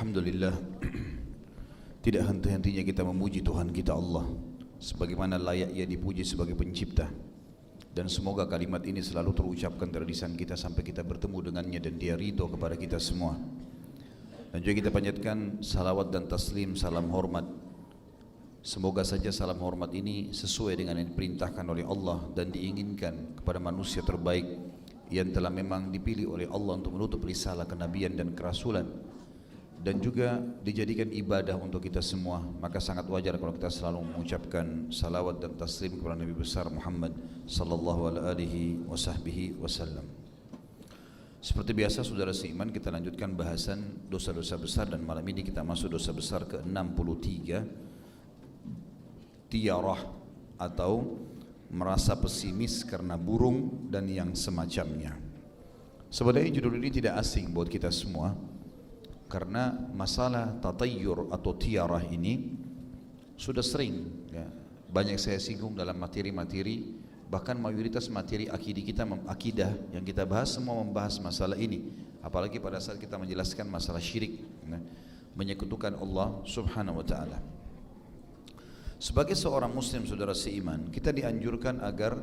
Alhamdulillah, tidak henti-hentinya kita memuji Tuhan kita Allah sebagaimana layak Ia dipuji sebagai pencipta. Dan semoga kalimat ini selalu terucapkan dari lisan kita sampai kita bertemu dengannya dan Dia ridho kepada kita semua. Dan juga kita panjatkan salawat dan taslim, salam hormat. Semoga saja salam hormat ini sesuai dengan yang diperintahkan oleh Allah dan diinginkan kepada manusia terbaik yang telah memang dipilih oleh Allah untuk menutup risalah kenabian dan kerasulan, dan juga dijadikan ibadah untuk kita semua. Maka sangat wajar kalau kita selalu mengucapkan salawat dan taslim kepada Nabi besar Muhammad sallallahu alaihi wasallam. Seperti biasa saudara seiman, kita lanjutkan bahasan dosa-dosa besar, dan malam ini kita masuk dosa besar ke-63, tiarah atau merasa pesimis karena burung dan yang semacamnya. Sebenarnya judul ini tidak asing buat kita semua, karena masalah tatayyur atau tiarah ini sudah sering ya, banyak saya singgung dalam materi-materi, bahkan mayoritas materi akidah yang kita bahas semua membahas masalah ini, apalagi pada saat kita menjelaskan masalah syirik ya, menyekutukan Allah subhanahu wa ta'ala. Sebagai seorang muslim saudara seiman, kita dianjurkan agar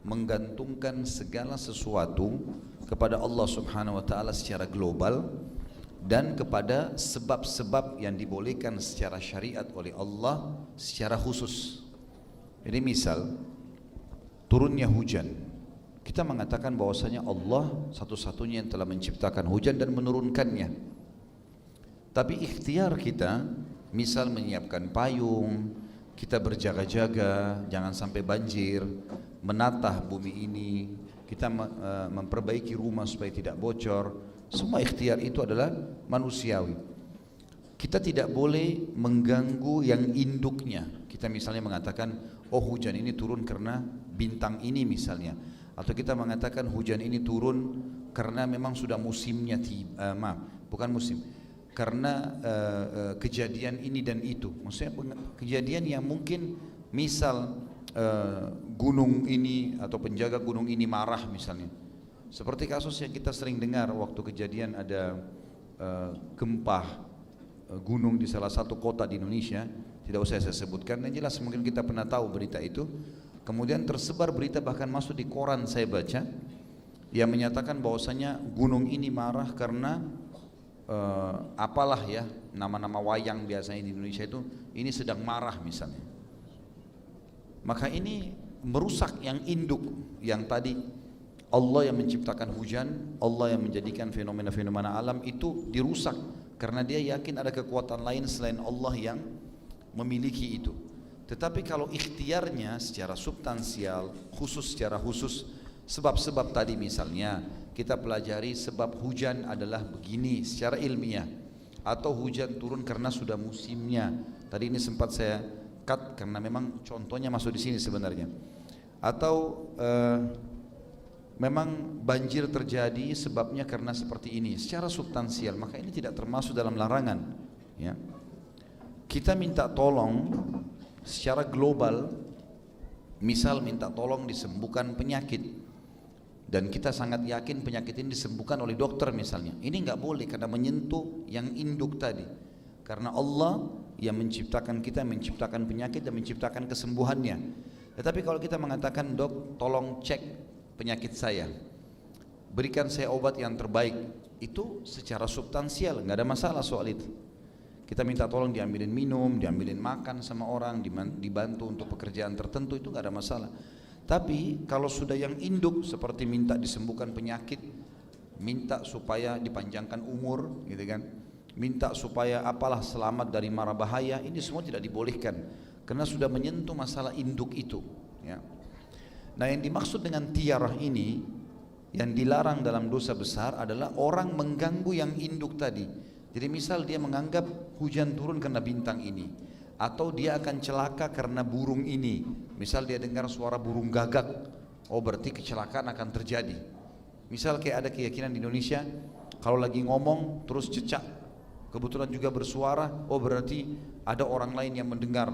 menggantungkan segala sesuatu kepada Allah subhanahu wa ta'ala secara global dan kepada sebab-sebab yang dibolehkan secara syariat oleh Allah secara khusus. Jadi misal turunnya hujan, kita mengatakan bahwasanya Allah satu-satunya yang telah menciptakan hujan dan menurunkannya. Tapi ikhtiar kita, misal menyiapkan payung, kita berjaga-jaga jangan sampai banjir, menatah bumi ini, kita memperbaiki rumah supaya tidak bocor, semua ikhtiar itu adalah manusiawi. Kita tidak boleh mengganggu yang induknya. Kita misalnya mengatakan, oh hujan ini turun karena bintang ini misalnya, atau kita mengatakan hujan ini turun karena memang sudah musimnya, bukan musim, karena kejadian ini dan itu. Maksudnya kejadian yang mungkin misal gunung ini atau penjaga gunung ini marah misalnya, seperti kasus yang kita sering dengar waktu kejadian ada gempa gunung di salah satu kota di Indonesia, tidak usah saya sebutkan, yang jelas mungkin kita pernah tahu berita itu. Kemudian tersebar berita, bahkan masuk di koran saya baca, yang menyatakan bahwasanya gunung ini marah karena apalah ya, nama-nama wayang biasanya di Indonesia itu, ini sedang marah misalnya. Maka ini merusak yang induk, yang tadi Allah yang menciptakan hujan, Allah yang menjadikan fenomena-fenomena alam itu dirusak karena dia yakin ada kekuatan lain selain Allah yang memiliki itu. Tetapi kalau ikhtiarnya secara substansial, secara khusus, sebab-sebab tadi misalnya kita pelajari sebab hujan adalah begini secara ilmiah, atau hujan turun karena sudah musimnya. Tadi ini sempat saya cut karena memang contohnya masuk di sini sebenarnya. Atau memang banjir terjadi sebabnya karena seperti ini secara substansial, maka ini tidak termasuk dalam larangan ya. Kita minta tolong secara global, misal minta tolong disembuhkan penyakit, dan kita sangat yakin penyakit ini disembuhkan oleh dokter misalnya, ini nggak boleh karena menyentuh yang induk tadi, karena Allah yang menciptakan kita, menciptakan penyakit dan menciptakan kesembuhannya. Tetapi kalau kita mengatakan, dok tolong cek penyakit saya, berikan saya obat yang terbaik, itu secara substansial nggak ada masalah soal itu. Kita minta tolong diambilin minum, diambilin makan sama orang, dibantu untuk pekerjaan tertentu, itu nggak ada masalah. Tapi kalau sudah yang induk seperti minta disembuhkan penyakit, minta supaya dipanjangkan umur, gitu kan, minta supaya apalah selamat dari mara bahaya, ini semua tidak dibolehkan karena sudah menyentuh masalah induk itu ya. Nah, yang dimaksud dengan tiarah ini yang dilarang dalam dosa besar adalah orang mengganggu yang induk tadi. Jadi misal dia menganggap hujan turun karena bintang ini, atau dia akan celaka karena burung ini. Misal dia dengar suara burung gagak, oh berarti kecelakaan akan terjadi. Misal kayak ada keyakinan di Indonesia, kalau lagi ngomong terus cecak, kebetulan juga bersuara, oh berarti ada orang lain yang mendengar.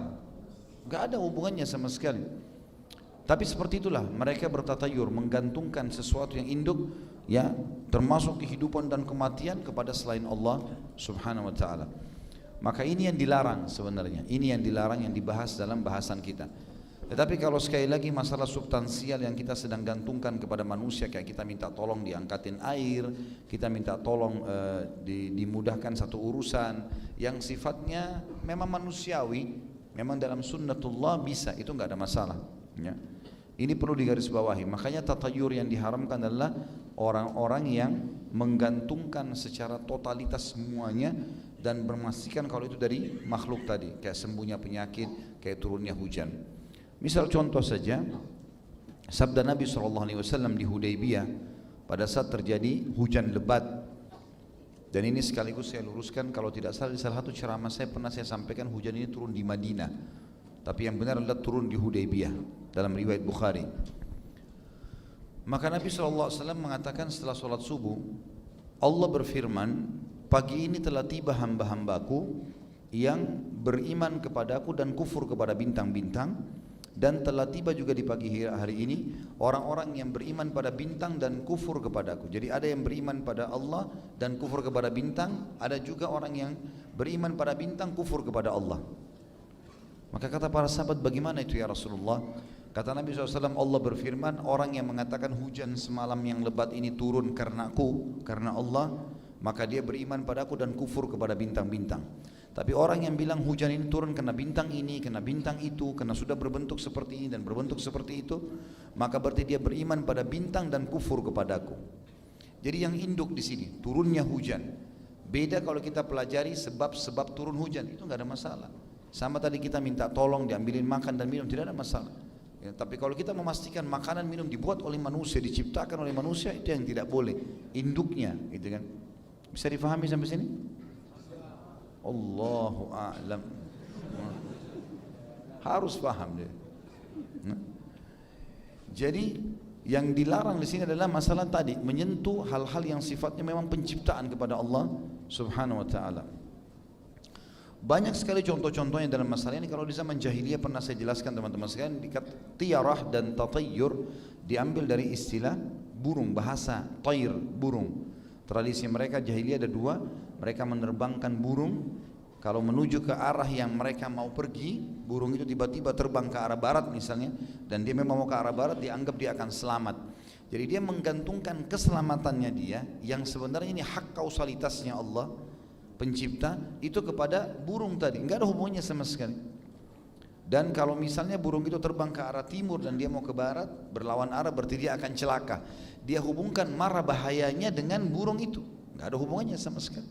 Gak ada hubungannya sama sekali. Tapi seperti itulah mereka bertatayur, menggantungkan sesuatu yang induk ya termasuk kehidupan dan kematian kepada selain Allah Subhanahu wa taala. Maka ini yang dilarang sebenarnya. Ini yang dilarang, yang dibahas dalam bahasan kita. Tetapi kalau sekali lagi masalah substansial yang kita sedang gantungkan kepada manusia, kayak kita minta tolong diangkatin air, kita minta tolong dimudahkan satu urusan yang sifatnya memang manusiawi, memang dalam sunnatullah bisa, itu nggak ada masalah. Ya. Ini perlu digarisbawahi. Makanya tatayur yang diharamkan adalah orang-orang yang menggantungkan secara totalitas semuanya dan memastikan kalau itu dari makhluk tadi, kayak sembuhnya penyakit, kayak turunnya hujan. Misal contoh saja, sabda Nabi SAW di Hudaybiyah pada saat terjadi hujan lebat. Dan ini sekaligus saya luruskan, kalau tidak salah di salah satu ceramah saya pernah saya sampaikan hujan ini turun di Madinah. Tapi yang benar adalah turun di Hudaybiyah dalam riwayat Bukhari. Maka Nabi SAW mengatakan setelah sholat subuh, Allah berfirman, pagi ini telah tiba hamba-hambaku yang beriman kepadaku dan kufur kepada bintang-bintang. Dan telah tiba juga di pagi hari ini orang-orang yang beriman pada bintang dan kufur kepadaku. Jadi ada yang beriman pada Allah dan kufur kepada bintang, ada juga orang yang beriman pada bintang, kufur kepada Allah. Maka kata para sahabat, bagaimana itu ya Rasulullah? Kata Nabi SAW, Allah berfirman, orang yang mengatakan hujan semalam yang lebat ini turun karena aku, karena Allah, maka dia beriman padaku dan kufur kepada bintang-bintang. Tapi orang yang bilang hujan ini turun karena bintang ini, karena bintang itu, karena sudah berbentuk seperti ini dan berbentuk seperti itu, maka berarti dia beriman pada bintang dan kufur kepadaku. Jadi yang induk di sini, turunnya hujan. Beda kalau kita pelajari sebab-sebab turun hujan, itu nggak ada masalah. Sama tadi kita minta tolong diambilin makan dan minum, tidak ada masalah. Ya, tapi kalau kita memastikan makanan minum dibuat oleh manusia, diciptakan oleh manusia, itu yang tidak boleh. Induknya, gitu kan? Bisa difahami sampai sini? Allahu a'lam. Harus paham dia. Jadi yang dilarang di sini adalah masalah tadi, menyentuh hal-hal yang sifatnya memang penciptaan kepada Allah Subhanahu wa taala. Banyak sekali contoh-contohnya dalam masalah ini. Kalau di zaman jahiliyah pernah saya jelaskan teman-teman sekalian, tiarah dan tatayur diambil dari istilah burung, bahasa tair, burung. Tradisi mereka jahiliyah ada dua, mereka menerbangkan burung. Kalau menuju ke arah yang mereka mau pergi, burung itu tiba-tiba terbang ke arah barat misalnya, dan dia memang mau ke arah barat, dianggap dia akan selamat. Jadi dia menggantungkan keselamatannya dia, yang sebenarnya ini hak kausalitasnya Allah pencipta, itu kepada burung tadi, nggak ada hubungannya sama sekali. Dan kalau misalnya burung itu terbang ke arah timur dan dia mau ke barat, berlawan arah, berarti dia akan celaka. Dia hubungkan mara bahayanya dengan burung itu, nggak ada hubungannya sama sekali.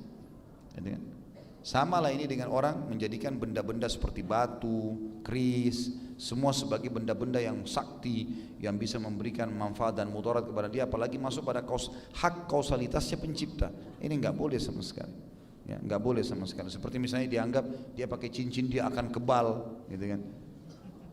Sama lah ini dengan orang menjadikan benda-benda seperti batu, keris, semua sebagai benda-benda yang sakti, yang bisa memberikan manfaat dan mudarat kepada dia, apalagi masuk pada hak kausalitasnya pencipta. Ini nggak boleh sama sekali. Ya, nggak boleh sama sekali. Seperti misalnya dianggap dia pakai cincin dia akan kebal, gitu kan?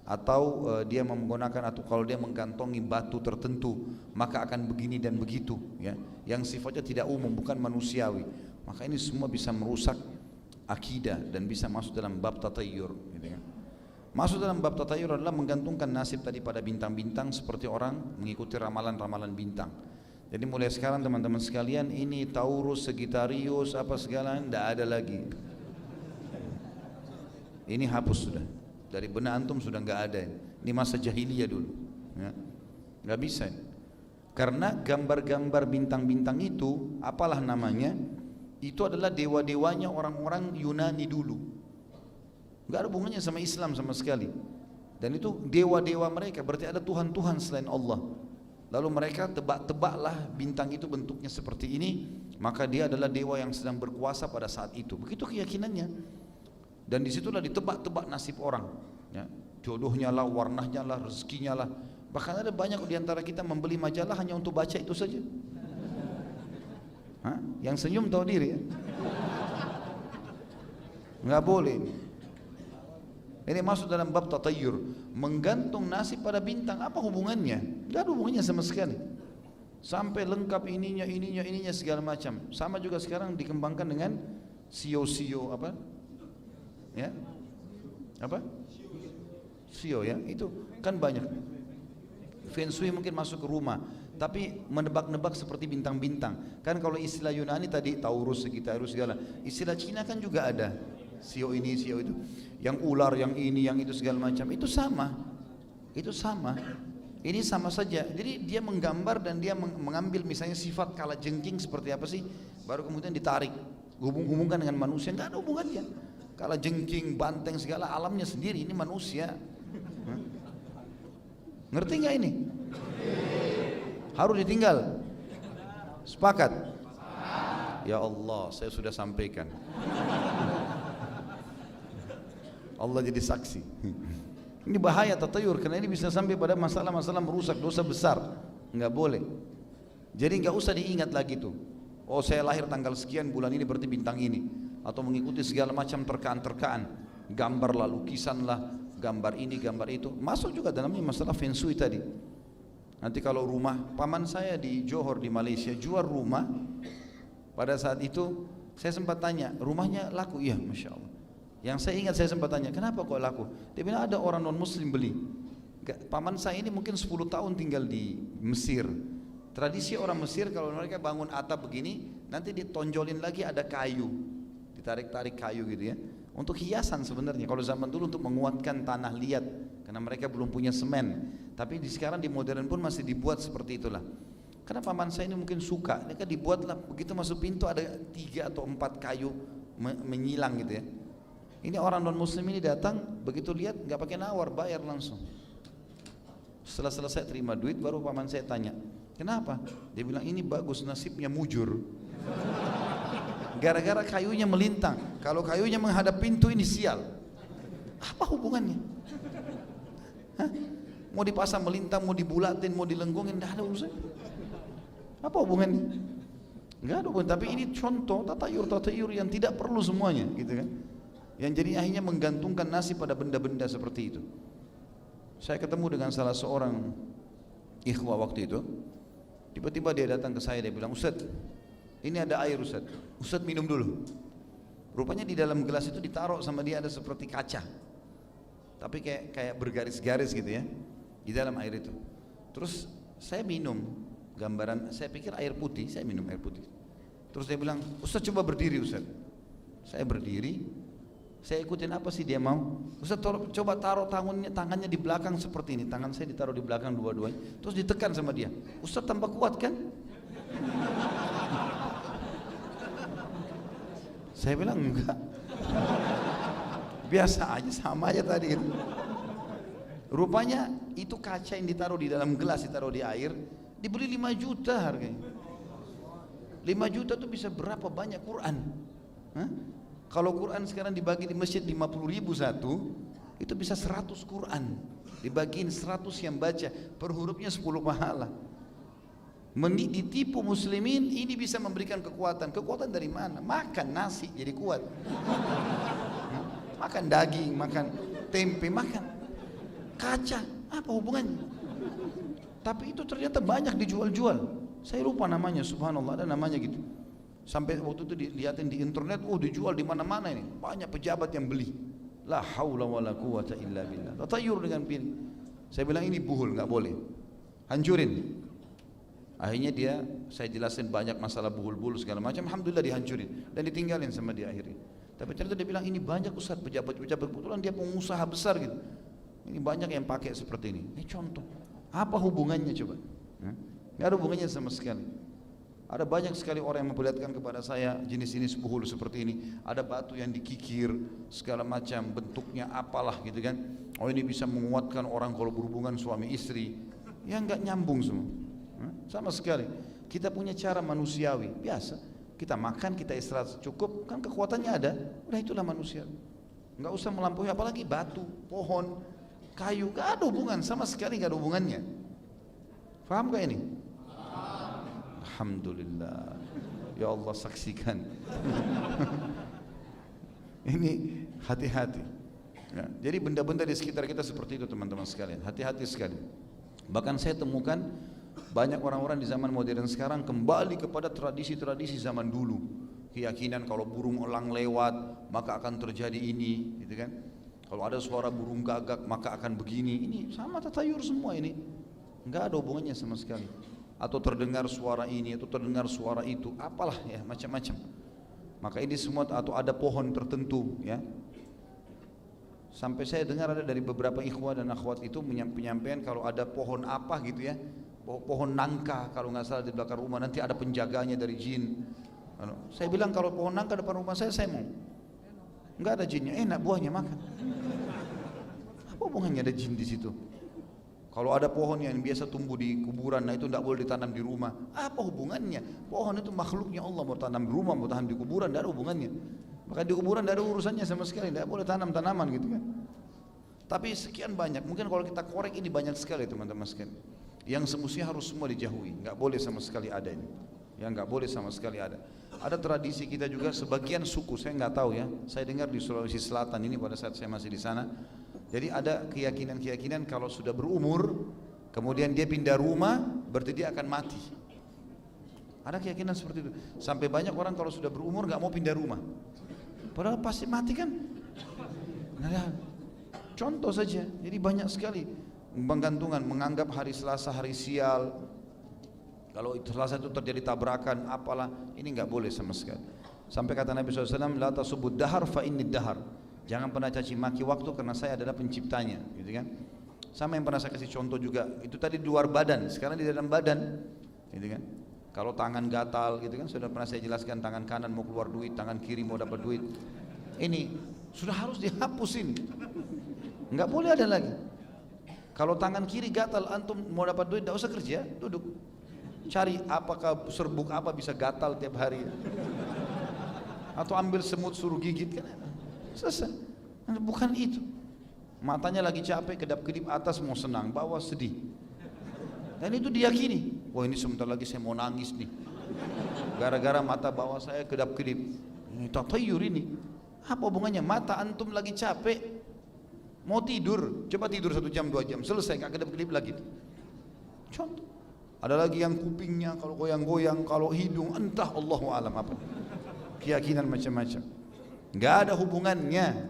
Atau dia menggunakan, atau kalau dia menggantongi batu tertentu maka akan begini dan begitu, ya, yang sifatnya tidak umum, bukan manusiawi. Maka ini semua bisa merusak akidah dan bisa masuk dalam bab tatayur, gitu kan? Masuk dalam bab tatayur adalah menggantungkan nasib tadi pada bintang-bintang, seperti orang mengikuti ramalan-ramalan bintang. Jadi mulai sekarang teman-teman sekalian, ini Taurus, Sagittarius, apa segala, tidak ada lagi. Ini hapus sudah. Dari benak antum sudah nggak ada. Ini masa jahiliyah dulu. Ya. Nggak bisa. Karena gambar-gambar bintang-bintang itu, apalah namanya, itu adalah dewa-dewanya orang-orang Yunani dulu. Nggak ada hubungannya sama Islam sama sekali. Dan itu dewa-dewa mereka, berarti ada Tuhan-Tuhan selain Allah. Lalu mereka tebak-tebaklah bintang itu bentuknya seperti ini, maka dia adalah dewa yang sedang berkuasa pada saat itu. Begitu keyakinannya. Dan disitulah ditebak-tebak nasib orang, ya. Jodohnya lah, warnanya lah, rezekinya lah. Bahkan ada banyak di antara kita membeli majalah hanya untuk baca itu saja. Hah? Yang senyum tahu diri, ya. Nggak boleh. Ini masuk dalam bab tatayur, menggantung nasib pada bintang. Apa hubungannya? Tidak ada hubungannya sama sekali. Sampai lengkap ininya segala macam. Sama juga sekarang dikembangkan dengan sio-sio apa? Ya, apa? Sio, ya, itu kan banyak. Feng Shui mungkin masuk ke rumah, tapi menebak-nebak seperti bintang-bintang. Kan kalau istilah Yunani tadi Taurus, Sagittarius segala, istilah Cina kan juga ada. Sio ini, sio itu, yang ular, yang ini, yang itu segala macam. Itu sama. Itu sama. Ini sama saja. Jadi dia menggambar dan dia mengambil misalnya sifat kalajengking seperti apa sih, baru kemudian ditarik, hubung-hubungkan dengan manusia. Enggak ada hubungannya. Kalajengking, banteng segala alamnya sendiri, ini manusia. Ngerti nggak ini? Harus ditinggal. Sepakat? Ya Allah, saya sudah sampaikan. Allah jadi saksi. Ini bahaya tatayur, karena ini bisa sampai pada masalah-masalah merusak, dosa besar. Nggak boleh. Jadi nggak usah diingat lagi tuh. Oh, saya lahir tanggal sekian, bulan ini berarti bintang ini. Atau mengikuti segala macam terkaan-terkaan. Gambar lah, lukisan lah, gambar ini, gambar itu. Masuk juga dalamnya masalah feng shui tadi. Nanti kalau rumah, paman saya di Johor di Malaysia jual rumah. Pada saat itu saya sempat tanya, rumahnya laku? Iya, Masya Allah. Yang saya ingat saya sempat tanya, kenapa kok laku? Dia bilang ada orang non muslim beli. Paman saya ini mungkin 10 tahun tinggal di Mesir. Tradisi orang Mesir kalau mereka bangun atap begini, nanti ditonjolin lagi ada kayu, ditarik-tarik kayu gitu ya, untuk hiasan sebenarnya. Kalau zaman dulu untuk menguatkan tanah liat, karena mereka belum punya semen. Tapi sekarang di modern pun masih dibuat seperti itulah. Karena paman saya ini mungkin suka, ini kan dibuatlah begitu masuk pintu ada 3 atau 4 kayu menyilang gitu ya. Ini orang non muslim ini datang, begitu lihat nggak pakai nawar, bayar langsung. Setelah selesai terima duit, baru paman saya tanya, kenapa? Dia bilang ini bagus, nasibnya mujur. Gara-gara kayunya melintang. Kalau kayunya menghadap pintu ini sial. Apa hubungannya? Hah? Mau dipasang melintang, mau dibulatin, mau dilenggungin, tidak ada urusan. Apa hubungannya? Enggak ada hubungan. Tapi ini contoh tatayur yang tidak perlu semuanya, gitu kan? Yang jadi akhirnya menggantungkan nasib pada benda-benda seperti itu. Saya ketemu dengan salah seorang ikhwah waktu itu. Tiba-tiba dia datang ke saya, dia bilang, Ustadz, ini ada air Ustadz. Ustadz minum dulu. Rupanya di dalam gelas itu ditaruh sama dia ada seperti kaca, tapi kayak bergaris-garis gitu ya, di dalam air itu. Terus saya minum, gambaran, saya pikir air putih, saya minum air putih. Terus dia bilang, Ustadz coba berdiri Ustadz. Saya berdiri, saya ikutin apa sih dia mau. Ustadz coba taruh tangannya di belakang seperti ini. Tangan saya ditaruh di belakang dua-duanya. Terus ditekan sama dia. Ustadz tambah kuat kan? Saya bilang enggak. Biasa aja, sama aja tadi itu. Rupanya itu kaca yang ditaruh di dalam gelas, ditaruh di air, dibeli 5 juta harganya. 5 juta tuh bisa berapa banyak Quran? Hah? Kalau Quran sekarang dibagi di masjid 50.000 satu, itu bisa 100 Quran. Dibagiin 100 yang baca, per hurufnya 10 pahala. Ditipu muslimin, ini bisa memberikan kekuatan. Kekuatan dari mana? Makan nasi jadi kuat. Makan daging, makan tempe, makan kaca, apa hubungannya? Tapi itu ternyata banyak dijual-jual. Saya lupa namanya, subhanallah, ada namanya gitu. Sampai waktu itu dilihatin di internet, oh dijual di mana-mana ini. Banyak pejabat yang beli. La haula wala quwata illa billah. Tatayur dengan pin. Saya bilang ini buhul, nggak boleh. Hancurin. Akhirnya saya jelasin banyak masalah buhul-buhul segala macam. Alhamdulillah dihancurin dan ditinggalin sama dia akhirnya. Tapi ternyata dia bilang ini banyak Ustaz, pejabat-pejabat, kebetulan dia pengusaha besar gitu. Ini banyak yang pakai seperti ini. Ini contoh. Apa hubungannya coba? Nggak ada hubungannya sama sekali. Ada banyak sekali orang yang memperlihatkan kepada saya jenis-jenis buhul seperti ini. Ada batu yang dikikir segala macam, bentuknya apalah gitu kan. Oh ini bisa menguatkan orang kalau berhubungan suami istri. Ya nggak nyambung semua. Sama sekali. Kita punya cara manusiawi biasa. Kita makan, kita istirahat cukup, kan kekuatannya ada. Udah itulah manusia. Nggak usah melampaui, apalagi batu, pohon, kayu, nggak ada hubungan, sama sekali nggak ada hubungannya. Faham gak ini? Alhamdulillah. Ya Allah saksikan. Ini hati-hati. Ya, jadi benda-benda di sekitar kita seperti itu teman-teman sekalian. Hati-hati sekali. Bahkan saya temukan banyak orang-orang di zaman modern sekarang kembali kepada tradisi-tradisi zaman dulu. Keyakinan kalau burung elang lewat maka akan terjadi ini, gitu kan? Kalau ada suara burung gagak maka akan begini. Ini sama tatayur semua ini. Enggak ada hubungannya sama sekali. atau terdengar suara ini atau terdengar suara itu, apalah ya macam-macam. Maka ini semua, atau ada pohon tertentu ya. Sampai saya dengar ada dari beberapa ikhwah dan akhwat itu menyampaikan kalau ada pohon apa gitu ya, pohon nangka kalau nggak salah di belakang rumah, nanti ada penjaganya dari jin. Saya bilang kalau pohon nangka depan rumah saya mau. Nggak ada jinnya, enak buahnya makan. Apa hubungannya ada jin di situ? Kalau ada pohon yang biasa tumbuh di kuburan, nah itu tidak boleh ditanam di rumah. Apa hubungannya? Pohon itu makhluknya Allah, mau tanam di rumah, mau tanam di kuburan, tidak ada hubungannya. Maka di kuburan tidak ada urusannya sama sekali, tidak boleh tanam tanaman gitu kan. Tapi sekian banyak, mungkin kalau kita korek ini banyak sekali teman-teman sekalian. Yang semestinya harus semua dijauhi, nggak boleh sama sekali ada ini. Ya nggak boleh sama sekali ada. Ada tradisi kita juga sebagian suku, saya nggak tahu ya. Saya dengar di Sulawesi Selatan ini pada saat saya masih di sana. Jadi ada keyakinan-keyakinan kalau sudah berumur, kemudian dia pindah rumah, berarti dia akan mati. Ada keyakinan seperti itu. Sampai banyak orang kalau sudah berumur nggak mau pindah rumah. Padahal pasti mati kan? Nah, contoh saja. Jadi banyak sekali penggantungan, menganggap hari Selasa hari sial. Kalau itu Selasa itu terjadi tabrakan, apalah, ini nggak boleh sama sekali. Sampai kata Nabi SAW, la tasubud dahar fa inni dahar. Jangan pernah caci maki waktu karena saya adalah penciptanya, gitu kan? Sama yang pernah saya kasih contoh juga, itu tadi di luar badan, sekarang di dalam badan, gitu kan? Kalau tangan gatal, gitu kan? Sudah pernah saya jelaskan, tangan kanan mau keluar duit, tangan kiri mau dapat duit. Ini sudah harus dihapusin, nggak boleh ada lagi. Kalau tangan kiri gatal, antum mau dapat duit, tidak usah kerja, duduk. Cari apakah serbuk apa bisa gatal tiap hari, atau ambil semut suruh gigit kan? Selesai. Bukan itu. Matanya lagi capek, kedap-kedip, atas mau senang, bawah sedih. Dan itu diyakini. Wah ini sebentar lagi saya mau nangis nih. Gara-gara mata bawah saya kedap-kedip. Ini tatayur ini. Apa hubungannya? Mata antum lagi capek, mau tidur, coba tidur 1 jam 2 jam, selesai, gak kedap-kedip lagi. Contoh. Ada lagi yang kupingnya kalau goyang-goyang, kalau hidung, entah Allahu alam apa. Keyakinan macam-macam. Nggak ada hubungannya,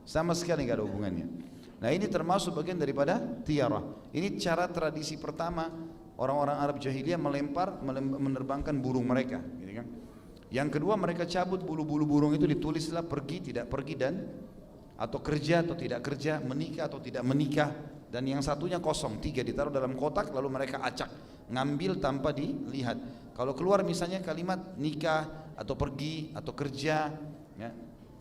sama sekali nggak ada hubungannya. Nah ini termasuk bagian daripada tiarah. Ini cara tradisi pertama orang-orang Arab jahiliyah menerbangkan burung mereka, gitu kan? Yang kedua mereka cabut bulu-bulu burung itu, ditulislah pergi tidak pergi dan atau kerja atau tidak kerja, menikah atau tidak menikah, dan yang satunya kosong, 3 ditaruh dalam kotak lalu mereka acak, ngambil tanpa dilihat. Kalau keluar misalnya kalimat nikah atau pergi atau kerja, ya,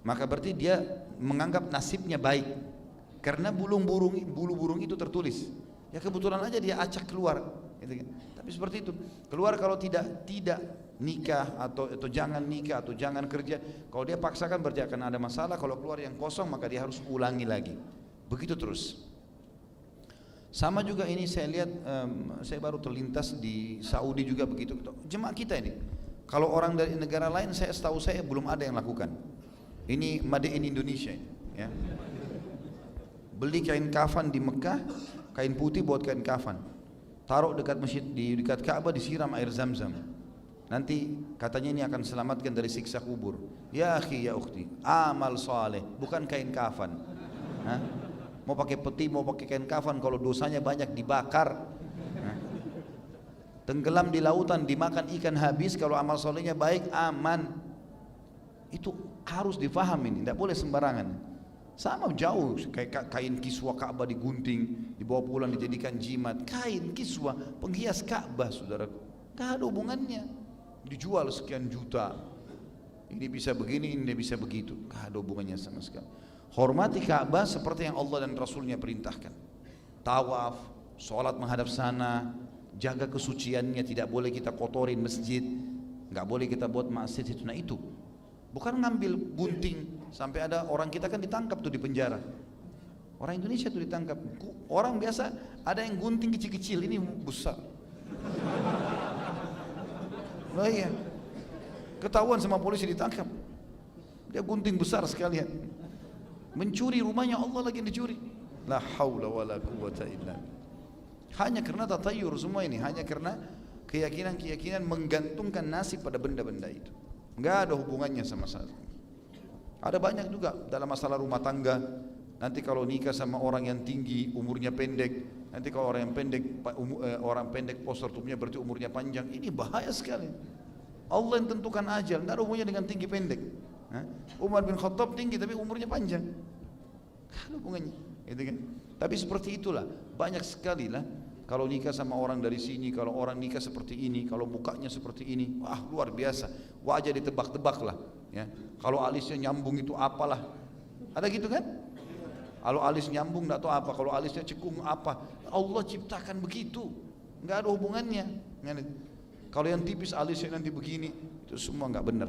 maka berarti dia menganggap nasibnya baik karena bulu burung itu tertulis. Ya kebetulan aja dia acak keluar, gitu kan? Tapi seperti itu. Keluar kalau tidak nikah atau jangan nikah atau jangan kerja. Kalau dia paksakan berarti akan ada masalah. Kalau keluar yang kosong maka dia harus ulangi lagi. Begitu terus. Sama juga ini saya lihat, saya baru terlintas di Saudi juga begitu. Jemaah kita ini, kalau orang dari negara lain setahu saya belum ada yang lakukan. Ini made in Indonesia ya. Beli kain kafan di Mekah, kain putih buat kain kafan, taruh dekat masjid, di dekat Ka'bah, disiram air zam-zam. Nanti katanya ini akan selamatkan dari siksa kubur. Ya akhi ya ukhti, amal saleh, bukan kain kafan. Hah? Mau pakai peti, mau pakai kain kafan, kalau dosanya banyak dibakar. Hah? Tenggelam di lautan, dimakan ikan habis, kalau amal solehnya baik, aman. Itu harus difahami, tidak boleh sembarangan. Sama jauh, kayak kain kiswa Ka'bah digunting, dibawa pulang dijadikan jimat. Kain kiswa penghias Ka'bah, saudara, gak ada hubungannya. Dijual sekian juta. Ini bisa begini, ini bisa begitu, gak ada hubungannya sama sekali. Hormati Ka'bah seperti yang Allah dan Rasulnya perintahkan. Tawaf, sholat menghadap sana, jaga kesuciannya, tidak boleh kita kotorin masjid, nggak boleh kita buat maksiat itu. Nah itu bukan ngambil gunting, sampai ada orang kita kan ditangkap tuh di penjara. Orang Indonesia tuh ditangkap. Orang biasa ada yang gunting kecil-kecil, ini besar. Oh iya, ketahuan sama polisi, ditangkap. Dia gunting besar sekalian. Mencuri rumahnya Allah lagi dicuri. La haula wala quwwata illa billah. Hanya karena tatayur semua ini, hanya karena keyakinan-keyakinan menggantungkan nasib pada benda-benda itu. Enggak ada hubungannya sama sekali. Ada banyak juga dalam masalah rumah tangga. Nanti kalau nikah sama orang yang tinggi, umurnya pendek, Nanti kalau orang yang pendek, orang pendek postur tubuhnya berarti umurnya panjang. Ini bahaya sekali. Allah yang tentukan ajal, tidak ada hubungannya dengan tinggi pendek. Umar bin Khattab tinggi tapi umurnya panjang. Tidak ada hubungannya, gitu kan? Tapi seperti itulah, banyak sekali lah. Kalau nikah sama orang dari sini, kalau orang nikah seperti ini, kalau mukanya seperti ini, wah luar biasa. Wajah ditebak-tebak lah. Ya. Kalau alisnya nyambung itu apalah. Ada gitu kan? Kalau alis nyambung tidak tahu apa, kalau alisnya cekung apa. Allah ciptakan begitu, nggak ada hubungannya. Kalau yang tipis alisnya nanti begini, itu semua nggak benar.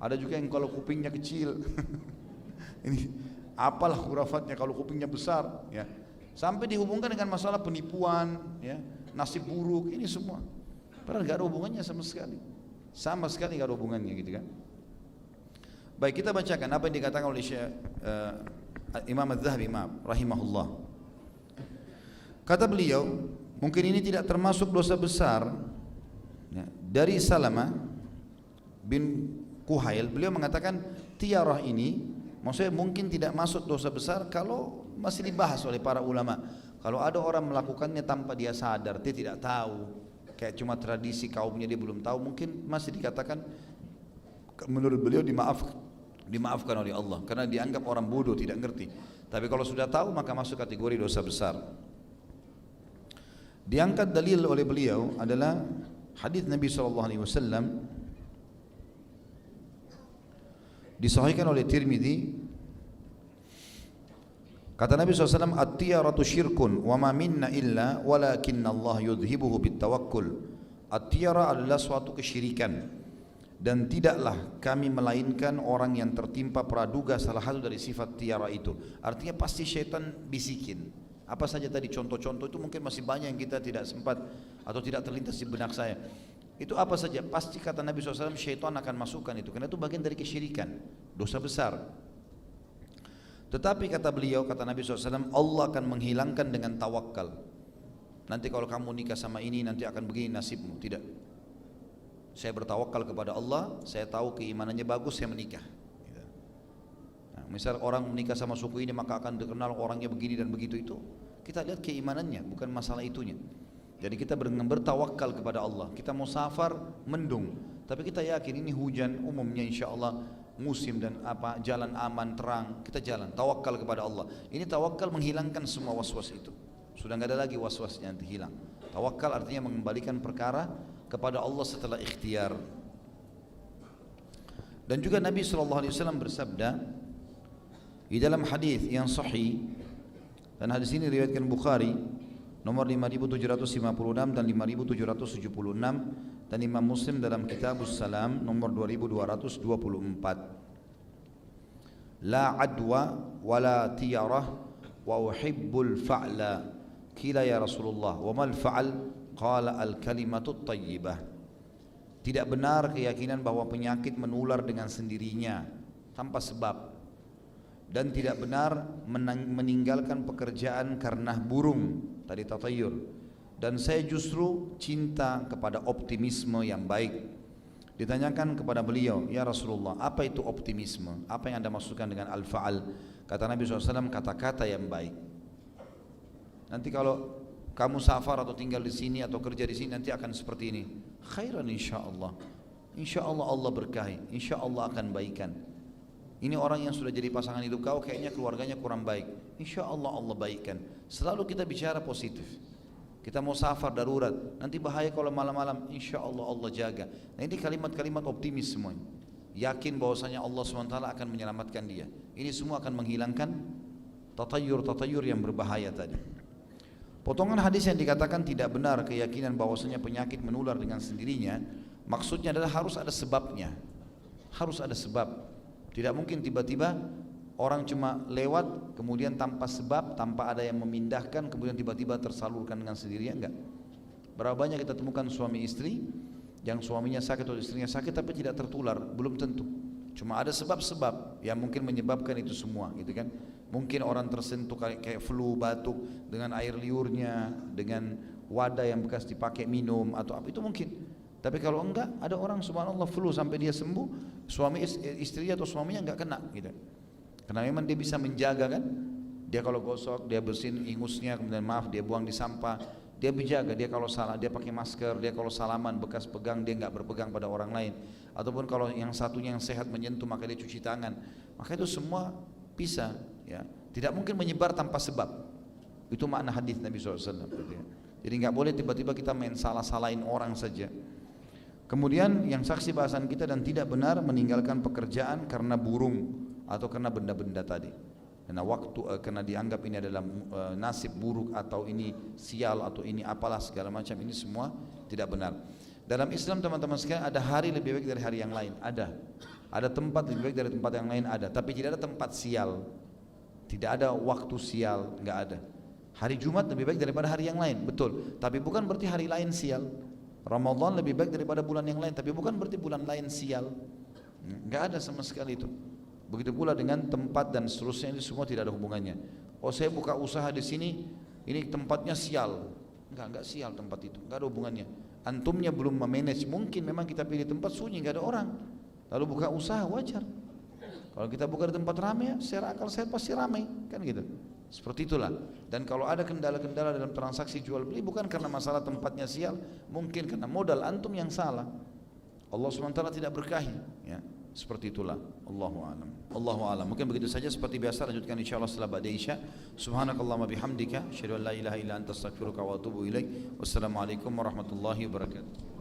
Ada juga yang kalau kupingnya kecil, ini apalah khurafatnya kalau kupingnya besar, ya. Sampai dihubungkan dengan masalah penipuan, ya, nasib buruk, ini semua. Padahal nggak ada hubungannya sama sekali, nggak ada hubungannya, gitu kan? Baik, kita bacakan apa yang dikatakan oleh Imam Az-Zahabi, rahimahullah. Kata beliau, mungkin ini tidak termasuk dosa besar, ya, dari Salama bin Kuhail. Beliau mengatakan tiarah ini, maksudnya mungkin tidak masuk dosa besar kalau masih dibahas oleh para ulama. Kalau ada orang melakukannya tanpa dia sadar, dia tidak tahu, kayak cuma tradisi kaumnya dia belum tahu, mungkin masih dikatakan menurut beliau dimaafkan oleh Allah karena dianggap orang bodoh, tidak ngerti. Tapi kalau sudah tahu maka masuk kategori dosa besar. Diangkat dalil oleh beliau adalah hadis Nabi SAW, disahihkan oleh Tirmidzi. Kata Nabi SAW, at-tiyaratu syirkun wa ma minna illa walakinna Allah yudhibuhu bitawakkul. At-tiyara adalah suatu kesyirikan, dan tidaklah kami melainkan orang yang tertimpa praduga salah satu dari sifat tiara itu. Artinya pasti syaitan bisikin. Apa saja tadi contoh-contoh itu mungkin masih banyak yang kita tidak sempat atau tidak terlintas di benak saya. Itu apa saja, pasti kata Nabi SAW syaitan akan masukkan itu, karena itu bagian dari kesyirikan, dosa besar. Tetapi kata beliau, kata Nabi SAW, Allah akan menghilangkan dengan tawakal. Nanti kalau kamu nikah sama ini nanti akan begini nasibmu. Tidak. Saya bertawakal kepada Allah, saya tahu keimanannya bagus, saya menikah. Nah, misal orang menikah sama suku ini maka akan dikenal orangnya begini dan begitu, itu kita lihat keimanannya, bukan masalah itunya. Jadi kita bertawakal kepada Allah. Kita mau safar mendung, tapi kita yakin ini hujan, umumnya insya Allah musim dan apa, jalan aman terang, kita jalan tawakal kepada Allah. Ini tawakal menghilangkan semua was-was itu, sudah nggak ada lagi was-wasnya, nanti hilang. Tawakal artinya mengembalikan perkara kepada Allah setelah ikhtiar. Dan juga Nabi SAW bersabda di dalam hadis yang sahih, dan hadis ini diriwayatkan Bukhari nomor 5756 dan 5776, dan Imam Muslim dalam Kitabus Salam nomor 2224. La adwa wala tiyarah wa uhibbul fa'la. Qila ya Rasulullah wa mal fa'al? Qala al kalimatut tayyibah. Tidak benar keyakinan bahwa penyakit menular dengan sendirinya tanpa sebab, dan tidak benar meninggalkan pekerjaan karena burung, tadi tatayur. Dan saya justru cinta kepada optimisme yang baik. Ditanyakan kepada beliau, ya Rasulullah, apa itu optimisme? Apa yang Anda maksudkan dengan al-fa'al? Kata Nabi SAW, kata-kata yang baik. Nanti kalau kamu safar atau tinggal di sini atau kerja di sini nanti akan seperti ini. Khairan insyaallah. Insyaallah Allah berkahi, insyaallah akan baikan. Ini orang yang sudah jadi pasangan hidup kau kayaknya keluarganya kurang baik. Insyaallah Allah baikkan. Selalu kita bicara positif. Kita mau safar darurat, nanti bahaya kalau malam-malam, insyaallah Allah jaga. Nah ini kalimat-kalimat optimis semuanya. Yakin bahwasanya Allah SWT akan menyelamatkan dia. Ini semua akan menghilangkan tatayur-tatayur yang berbahaya tadi. Potongan hadis yang dikatakan tidak benar keyakinan bahwasanya penyakit menular dengan sendirinya, maksudnya adalah harus ada sebabnya. Harus ada sebab. Tidak mungkin tiba-tiba orang cuma lewat kemudian tanpa sebab, tanpa ada yang memindahkan, kemudian tiba-tiba tersalurkan dengan sendirinya, enggak. Berapa banyak kita temukan suami istri yang suaminya sakit atau istrinya sakit tapi tidak tertular, belum tentu. Cuma ada sebab-sebab yang mungkin menyebabkan itu semua, gitu kan. Mungkin orang tersentuh kayak flu, batuk dengan air liurnya, dengan wadah yang bekas dipakai minum atau apa, itu mungkin. Tapi kalau enggak, ada orang subhanallah flu sampai dia sembuh, suami istri atau suaminya enggak kena, gitu. Karena memang dia bisa menjaga kan, Dia kalau gosok, dia bersihin ingusnya, kemudian maaf dia buang di sampah. Dia berjaga, dia kalau salah dia pakai masker, dia kalau salaman bekas pegang dia nggak berpegang pada orang lain. Ataupun kalau yang satunya yang sehat menyentuh maka dia cuci tangan. Maka itu semua bisa, ya. Tidak mungkin menyebar tanpa sebab. Itu makna hadis Nabi SAW. Jadi nggak boleh tiba-tiba kita main salah-salahin orang saja. Kemudian yang saksi bahasan kita dan tidak benar meninggalkan pekerjaan karena burung atau karena benda-benda tadi. Karena dianggap ini adalah nasib buruk atau ini sial atau ini apalah segala macam, ini semua tidak benar. Dalam Islam teman-teman sekalian ada hari lebih baik dari hari yang lain, ada tempat lebih baik dari tempat yang lain, ada, tapi tidak ada tempat sial, tidak ada waktu sial, nggak ada. Hari Jumat lebih baik daripada hari yang lain, betul, tapi bukan berarti hari lain sial. Ramadan lebih baik daripada bulan yang lain, tapi bukan berarti bulan lain sial, nggak ada sama sekali itu. Begitu pula dengan tempat dan seterusnya, ini semua tidak ada hubungannya. Oh saya buka usaha di sini, ini tempatnya sial. Enggak sial tempat itu, enggak ada hubungannya. Antumnya belum memanage, mungkin memang kita pilih tempat sunyi, enggak ada orang. Lalu buka usaha wajar. Kalau kita buka di tempat ramai, secara akal sehat pasti ramai, kan gitu. Seperti itulah. Dan kalau ada kendala-kendala dalam transaksi jual beli, bukan karena masalah tempatnya sial, mungkin karena modal antum yang salah. Allah SWT tidak berkahi, ya. Seperti itulah. Allahu a'lam. Allahu a'lam. Mungkin begitu saja, seperti biasa lanjutkan insyaallah setelah ba'da isya. Subhanakallahumma bihamdika asyhadu an la ilaha illa anta astaghfiruka wa atubu ilaik. Wassalamualaikum warahmatullahi wabarakatuh.